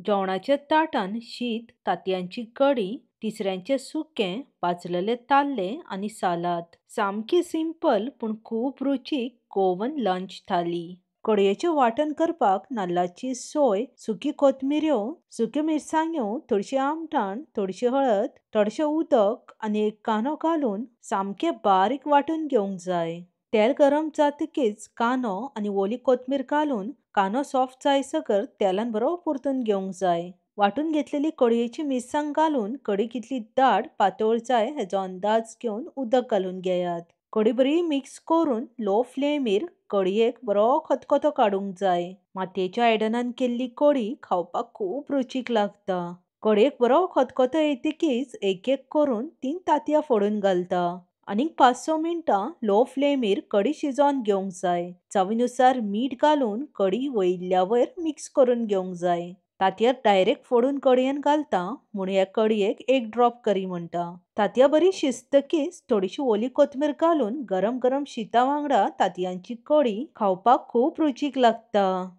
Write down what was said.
जेवणाच्या ताटान शीत, तांतयांची कडी, तिसऱ्यांचे सुकें, भाजलेले ताल्ले आनी सालाद. सामकी सिंपल पूण खूब रुचीक गोवन लंच थाली. कडयेचें वांटण करपाक नाल्लाची सोय, सुकी कोथमिऱ्यो, सुक्यो मिरसांग्यो, थोडीशी आमटाण, थोडीशी हळद, थोडेशें उदक आनी एक कांदो घालून सामकें बारीक वांटून घेवंक जाय. तेल गरम जातकीच कांदो आनी ओली कोथमीर घालून कांदो सॉफ्ट जायसकर तेलान बरो परतून घेवंक जाय. वांटून घेतलेली कडयेची मिरसांग घालून कडी कितली दाट पातळ जाय हेचो अंदाज घेवन उदक घालून घेयात. कडी बरी मिक्स करून लो फ्लेमीर कडयेक बरो खतखतो काडूंक जाय. मातयेच्या आयदनान केल्ली कडी खावपाक खूब रुचीक लागता. कडयेक बरो खतखतो येतकीच एक एक करून 3 तांतयां फोडून घालता. आनीक 5-6 मिनटां लो फ्लेमीर कडी शिजोवन घेवंक जाय. चवीनुसार मीठ घालून कडी वयल्या वयर मिक्स करून घेवंक जाय. तांतयां डायरेक्ट फोडून कडयेन घालता म्हूण ह्या कडयेक एक ड्रॉप करी म्हणटा. तांतयां बरी शिजतकीच थोडीशी ओली कोथमीर घालून गरम गरम शीता वांगडा तांतयांची कडी खावपाक खूब रुचीक लागता.